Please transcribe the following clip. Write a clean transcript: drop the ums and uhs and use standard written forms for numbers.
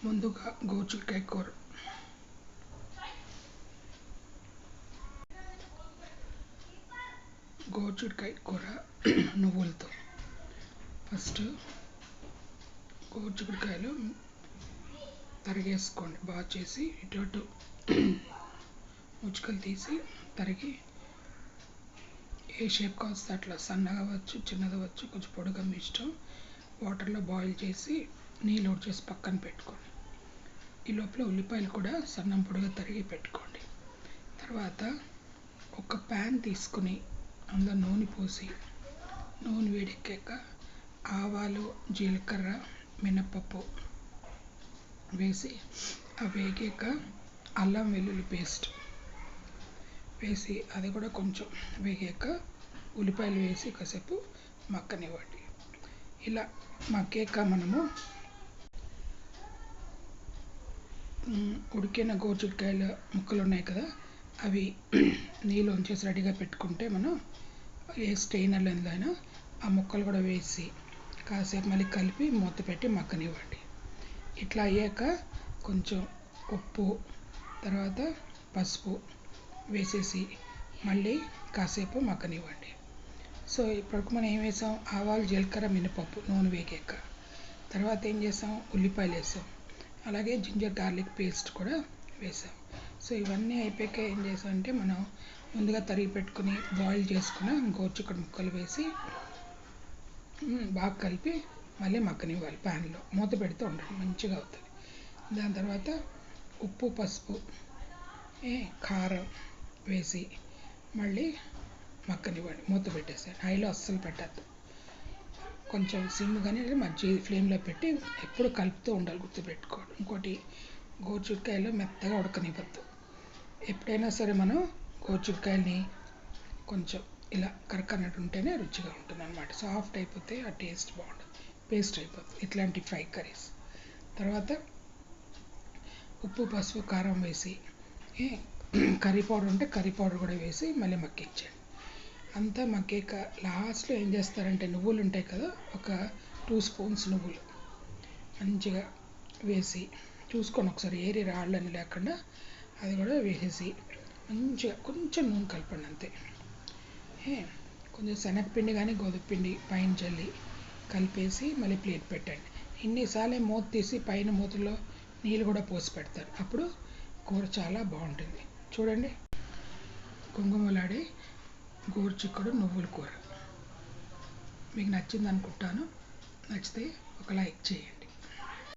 ముందుగా గోరుచిక్కుడుకాయ కూర నువ్వులతో. ఫస్ట్ గోరుచిక్కుడుకాయలు తరిగేసుకోండి బాగా చేసి, ఇటు ముచ్చుకలు తీసి తరిగి ఏ షేప్ కావస్తే అట్లా, సన్నగా అవ్వచ్చు, చిన్నది అవ్వచ్చు, కొంచెం పొడిగా మీ ఇష్టం. వాటర్లో బాయిల్ చేసి నీళ్ళు అవుట్ చేసి పక్కన పెట్టుకోండి. ఈ లోపల ఉల్లిపాయలు కూడా సన్నం పొడిగా తరిగి పెట్టుకోండి. తర్వాత ఒక ప్యాన్ తీసుకుని అందులో నూనె పోసి, నూనె వేడెక్కాక ఆవాలు, జీలకర్ర, మినప్పప్పు వేసి అవి వేగాక అల్లం వెల్లుల్లి పేస్ట్ వేసి అది కూడా కొంచెం వేగాక ఉల్లిపాయలు వేసి కాసేపు మగ్గనివ్వండి. ఇలా మగ్గాక మనము ఉడికిన గోరుచిక్కుడుకాయల ముక్కలు ఉన్నాయి కదా, అవి నీళ్ళు ఉంచేసి రెడీగా పెట్టుకుంటే మనం ఏ స్టెయినర్లో అయినా ఆ ముక్కలు కూడా వేసి కాసేపు మళ్ళీ కలిపి మూత పెట్టి మగ్గనివ్వండి. ఇట్లా అయ్యాక కొంచెం ఉప్పు, తర్వాత పసుపు వేసేసి మళ్ళీ కాసేపు మగ్గనివ్వండి. సో ఇప్పటికి మనం ఏం వేసాం? ఆవాలు, జీలకర్ర, మినపప్పు నూనె వేగాక. తర్వాత ఏం చేసాం? ఉల్లిపాయలు వేసాం, అలాగే జింజర్ గార్లిక్ పేస్ట్ కూడా వేసాం. సో ఇవన్నీ అయిపోయాక ఏం చేసామంటే, మనం ముందుగా తరిగి పెట్టుకుని బాయిల్ చేసుకున్న గోరుచిక్కుడు ముక్కలు వేసి బాగా కలిపి మళ్ళీ మగ్గనివ్వాలి. ప్యాన్లో మూత పెడుతూ ఉండండి, మంచిగా అవుతుంది. దాని తర్వాత ఉప్పు, పసుపు, కారం వేసి మళ్ళీ మగ్గనివ్వండి. మూత పెట్టేసాను. హైలో అస్సలు పెట్టద్దు, కొంచెం సిమ్ కానీ మధ్య ఫ్లేమ్లో పెట్టి ఎప్పుడు కలుపుతూ ఉండాలి, గుర్తుపెట్టుకోండి. ఇంకోటి, గోరుచిక్కుడుకాయలు మెత్తగా ఉడకనివ్వద్దు. ఎప్పుడైనా సరే మనం గోరుచిక్కుడుకాయలని కొంచెం ఇలా కరకనట్టు ఉంటేనే రుచిగా ఉంటుంది అన్నమాట. సాఫ్ట్ అయిపోతే ఆ టేస్ట్ బాగుంటుంది, పేస్ట్ అయిపోతుంది ఇట్లాంటి ఫ్రై కర్రీస్. తర్వాత ఉప్పు, పసుపు, కారం వేసి కర్రీ పౌడర్ ఉంటే కర్రీ పౌడర్ కూడా వేసి మళ్ళీ మగ్గించండి. అంతా మగ్గాక లాస్ట్లో ఏం చేస్తారంటే, నువ్వులు ఉంటాయి కదా, ఒక 2 స్పూన్స్ నువ్వులు మంచిగా వేసి చూసుకొని ఒకసారి ఏరి రాళ్ళని లేకుండా అది కూడా వేసేసి మంచిగా కొంచెం నూనె కలపండి అంతే. కొంచెం శనగపిండి కానీ గోధుమ పిండి పైన చల్లి కలిపేసి మళ్ళీ ప్లేట్ పెట్టండి. ఇన్నిసార్లు మూత తీసి పైన మూతలో నీళ్ళు కూడా పోసి పెడతారు, అప్పుడు కూర చాలా బాగుంటుంది. చూడండి, గుమగుమలాడే గోరుచిక్కుడు నువ్వుల కూర మీకు నచ్చింది అనుకుంటాను. నచ్చితే ఒక లైక్ చేయండి.